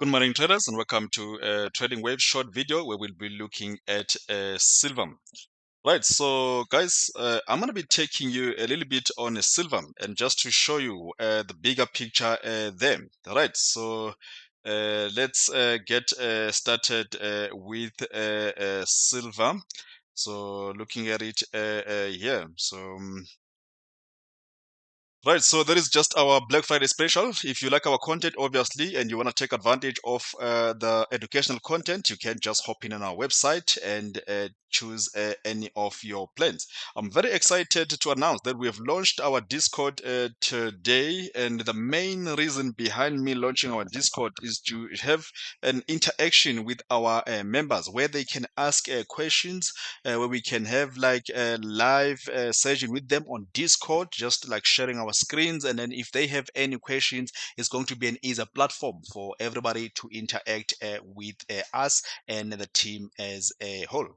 Good morning, traders, and welcome to a Trading Wave short video where we'll be looking at silver. Right, so guys, I'm going to be taking you a little bit on silver and just to show you the bigger picture there. Right, so let's get started with silver. So looking at it here. Right, so that is just our Black Friday special. If you like our content, obviously, and you want to take advantage of the educational content, you can just hop in on our website and choose any of your plans. I'm very excited to announce that we have launched our Discord today, and the main reason behind me launching our Discord is to have an interaction with our members where they can ask questions, where we can have like a live session with them on Discord, just like sharing our screens. And then if they have any questions, it's going to be an easier platform for everybody to interact with us and the team as a whole.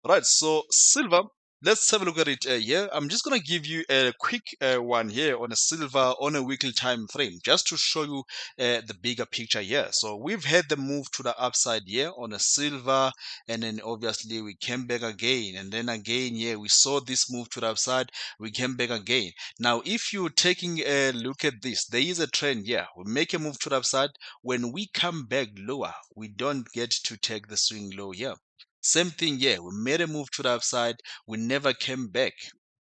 Right, so silver, let's have a look at it here. I'm just going to give you a quick one here on a silver on a weekly time frame, just to show you the bigger picture here. So we've had the move to the upside here on a silver, and then obviously we came back again, and then again here we saw this move to the upside, we came back again. Now if you're taking a look at this, there is a trend here. We make a move to the upside. When we come back lower, we don't get to take the swing low here. Same thing here. We made a move to the upside. We never came back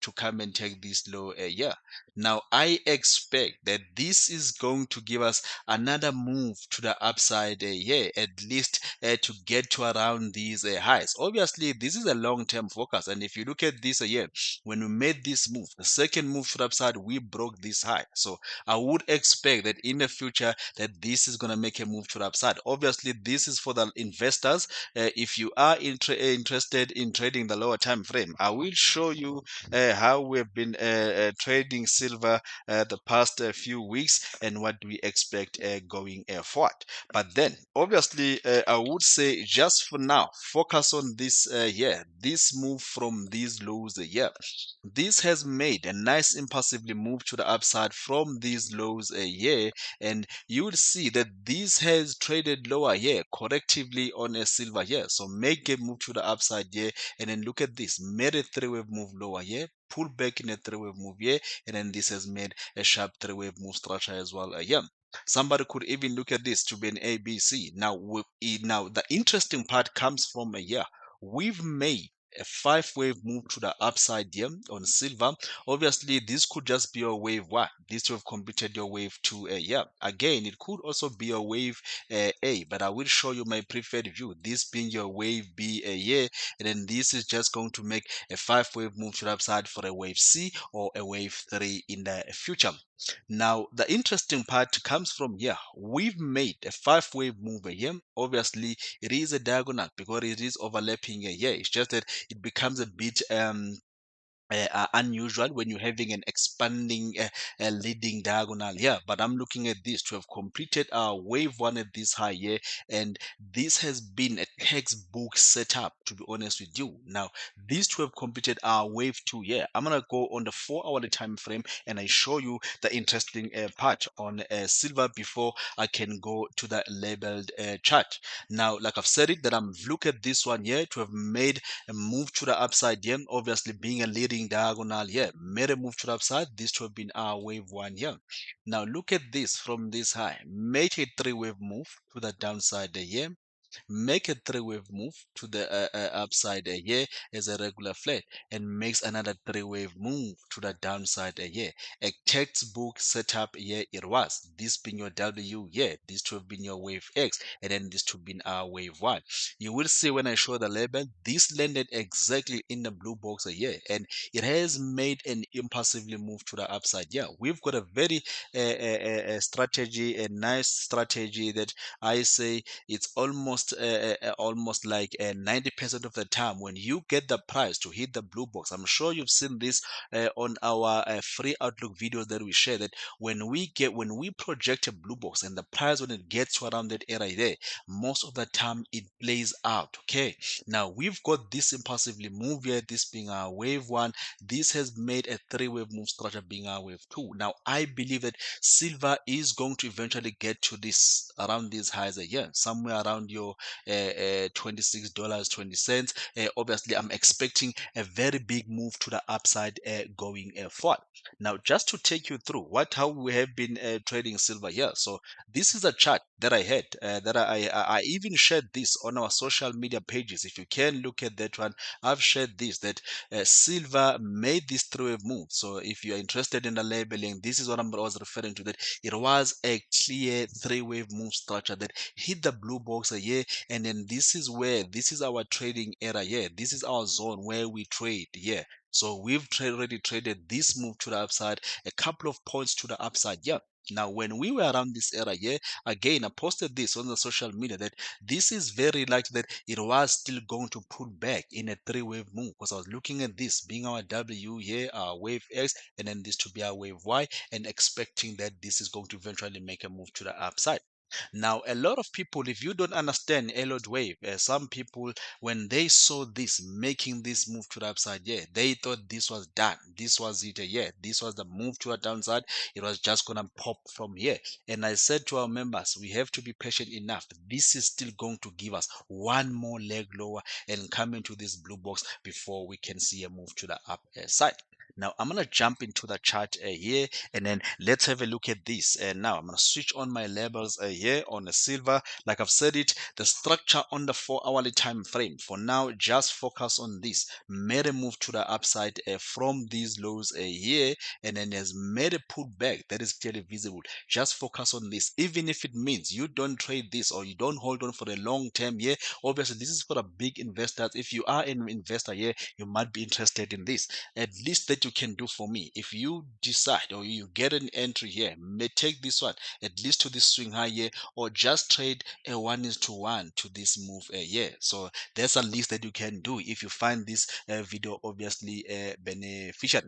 to come and take this low here. Now I expect that this is going to give us another move to the upside here, at least to get to around these highs. Obviously, this is a long-term focus, and if you look at this here, when we made this move, the second move to the upside, we broke this high. So I would expect that in the future that this is going to make a move to the upside. Obviously, this is for the investors. If you are interested in trading the lower time frame, I will show you how we've been trading silver the past few weeks and what we expect going forward. But then obviously I would say just for now focus on this here, this move from these lows here. This has made a nice impulsively move to the upside from these lows here, and you will see that this has traded lower here correctively on a silver here. So make a move to the upside here, and then look at this, made a three-wave move lower here, pull back in a three-wave move here, and then this has made a sharp three-wave move structure as well here. Somebody could even look at this to be an ABC. Now now the interesting part comes from here. We've made a five-wave move to the upside here on silver. Obviously this could just be your wave one, this you have completed your wave two yeah. Again, it could also be your wave A, but I will show you my preferred view, this being your wave B here, and then this is just going to make a five-wave move to the upside for a wave C or a wave 3 in the future. Now the interesting part comes from here. We've made a five-wave move here. Obviously it is a diagonal because it is overlapping here. It's just that it becomes a bit unusual when you're having an expanding leading diagonal here. But I'm looking at this to have completed our wave one at this high here, and this has been a textbook setup, to be honest with you. Now these to have completed our wave two here, I'm gonna go on the 4-hour time frame and I show you the interesting part on silver before I can go to the labeled chart. Now like I've said it, that I'm look at this one here to have made a move to the upside here, obviously being a leading diagonal here, made a move to the upside. This to have been our wave one here. Now look at this from this high, make a three-wave move to the downside here, make a three-wave move to the upside here as a regular flat, and makes another three-wave move to the downside here. A textbook setup here it was, this being your W here, this to have been your wave X, and then this to have been our wave Y. You will see when I show the label, this landed exactly in the blue box here, and it has made an impulsively move to the upside. Yeah, we've got a very strategy, a nice strategy that I say it's almost almost like 90% of the time when you get the price to hit the blue box. I'm sure you've seen this on our free outlook videos that we share, that when we project a blue box and the price, when it gets to around that area there, most of the time it plays out. Okay, now we've got this impulsively move here, this being our wave one. This has made a three-wave move structure being our wave two. Now I believe that silver is going to eventually get to this around these highs again, somewhere around your $26.20. Obviously I'm expecting a very big move to the upside going forward. Now just to take you through how we have been trading silver here. So this is a chart that I had that I even shared this on our social media pages. If you can look at that one, I've shared this, that silver made this three-wave move. So if you're interested in the labeling, this is what I was referring to, that it was a clear three-wave move structure that hit the blue box here, and then this is our trading area here. This is our zone where we trade here. So we've already traded this move to the upside, a couple of points to the upside. Yeah. Now, when we were around this area here, again, I posted this on the social media that this is very likely that it was still going to pull back in a three-wave move, because I was looking at this being our W here, our wave X, and then this to be our wave Y, and expecting that this is going to eventually make a move to the upside. Now, a lot of people, if you don't understand Elliott wave, some people, when they saw this making this move to the upside, yeah, they thought this was done. This was it, yeah. This was the move to a downside. It was just gonna pop from here. And I said to our members, we have to be patient enough. This is still going to give us one more leg lower and come into this blue box before we can see a move to the upside. Now I'm gonna jump into the chart here, and then let's have a look at this. And now I'm gonna switch on my labels here on the silver. Like I've said it, the structure on the 4-hourly time frame. For now, just focus on this. Made a move to the upside from these lows here, and then has made a pullback that is clearly visible. Just focus on this, even if it means you don't trade this or you don't hold on for a long term here. Obviously, this is for the big investors. If you are an investor here, you might be interested in this. At least that you can do for me, if you decide or you get an entry here, may take this one at least to this swing high here, or just trade a 1:1 to this move here. So that's a list that you can do if you find this video obviously beneficial.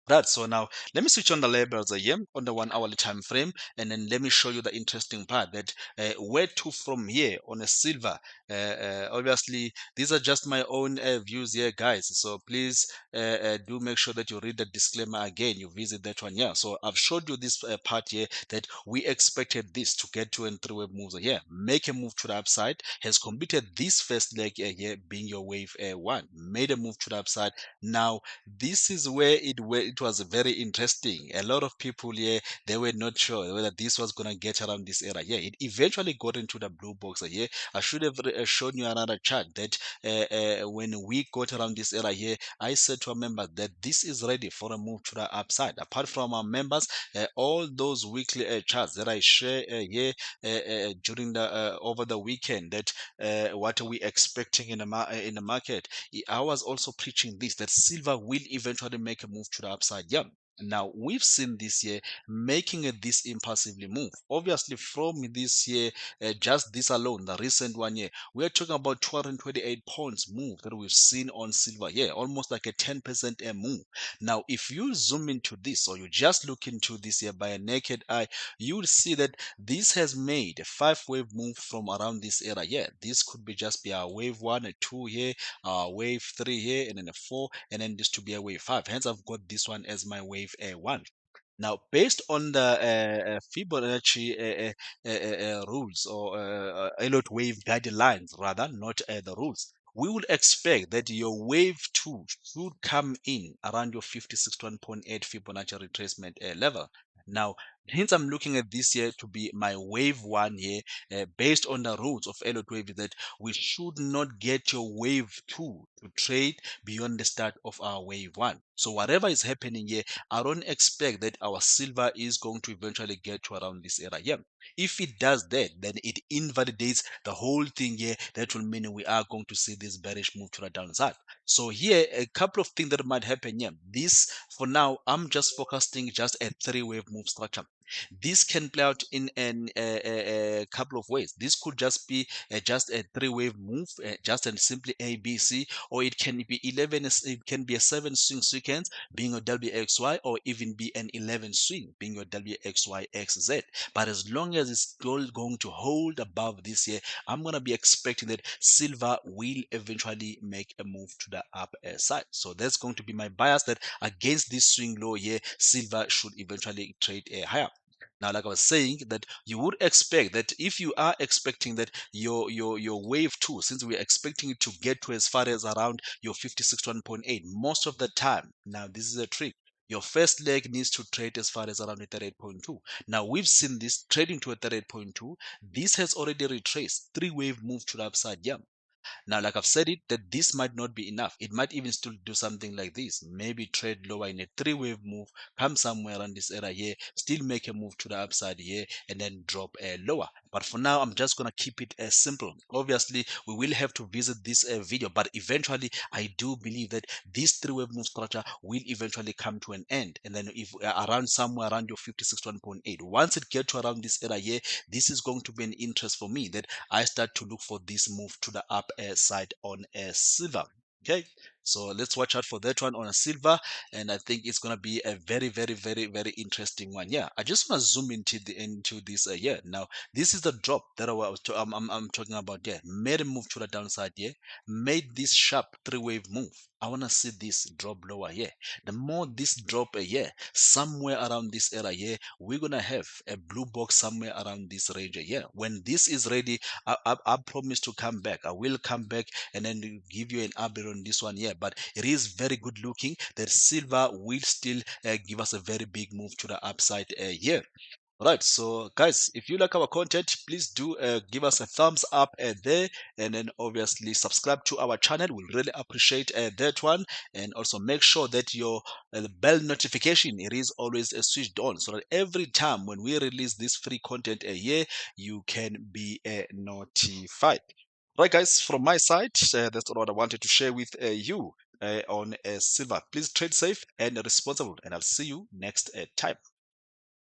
Right, so now let me switch on the labels here on the 1 hourly time frame, and then let me show you the interesting part, that where to from here on a silver. Obviously these are just my own views here, guys, so please do make sure that you read the disclaimer again, you visit that one. Yeah, so I've showed you this part here, that we expected this to get to and three-wave moves here, make a move to the upside, has completed this first leg here being your wave one, made a move to the upside. Now this is where it was very interesting. A lot of people here, they were not sure whether this was gonna get around this area. Yeah, it eventually got into the blue box here. I should have shown you another chart that when we got around this area here, I said to our members that this is ready for a move to the upside. Apart from our members, all those weekly charts that I share here during the over the weekend, that what are we expecting in the market, I was also preaching this, that silver will eventually make a move to the upside. Yeah. Now we've seen this year making this impulsively move. Obviously, from this year, just this alone, the recent one year, we are talking about 228 points move that we've seen on silver here, almost like a 10% move. Now, if you zoom into this, or you just look into this here by a naked eye, you will see that this has made a 5-wave move from around this area here. This could be just be a wave 1, a 2 here, wave 3 here, and then a 4, and then this to be a wave 5. Hence, I've got this one as my wave 1. Now, based on the Fibonacci rules, or Elliott wave guidelines, rather, not the rules, we would expect that your wave 2 should come in around your 56.1.8 Fibonacci retracement level. Now, hence I'm looking at this here to be my wave 1 here, based on the rules of Elliott wave, that we should not get your wave 2 to trade beyond the start of our wave 1. So whatever is happening here, I don't expect that our silver is going to eventually get to around this area here. If it does that, then it invalidates the whole thing here. That will mean we are going to see this bearish move to the downside. So here, a couple of things that might happen here. This, for now, I'm just focusing just a 3-wave move structure. This can play out in a couple of ways. This could just be just a three-wave move, just and simply ABC, or it can be 11. It can be a 7 swing sequence being your WXY, or even be an 11 swing being your WXYXZ. But as long as it's still going to hold above this here, I'm gonna be expecting that silver will eventually make a move to the upper side. So that's going to be my bias, that against this swing low here, silver should eventually trade higher. Now, like I was saying, that you would expect that if you are expecting that your wave two, since we're expecting it to get to as far as around your 56.1.8 most of the time. Now, this is a trick. Your first leg needs to trade as far as around the 38.2. Now, we've seen this trading to a 38.2. This has already retraced three-wave move to the upside. Yeah, now, like I've said it, that this might not be enough. It might even still do something like this. Maybe trade lower in a three-wave move, come somewhere around this area here, still make a move to the upside here, and then drop lower. But for now, I'm just going to keep it simple. Obviously, we will have to visit this video, but eventually, I do believe that this three-wave move structure will eventually come to an end. And then if around somewhere around your 56.1.8, once it gets to around this area here, this is going to be an interest for me, that I start to look for this move to the up side on a silver. Okay, so let's watch out for that one on a silver, and I think it's gonna be a very interesting one. Yeah, I just wanna zoom into this here. Now, this is the drop that I'm talking about. Yeah, made a move to the downside. Yeah, made this sharp three-wave move. I wanna see this drop lower here. The more this drop here, somewhere around this area here, we're gonna have a blue box somewhere around this range here. When this is ready, I promise to come back. I will come back and then give you an update on this one here. But it is very good looking that silver will still give us a very big move to the upside here. Right, so guys, if you like our content, please do give us a thumbs up there, and then obviously subscribe to our channel. We really appreciate that one, and also make sure that your bell notification, it is always switched on, so that every time when we release this free content here, you can be notified. Right, guys, from my side, that's all what I wanted to share with you on silver. Please trade safe and responsible, and I'll see you next time.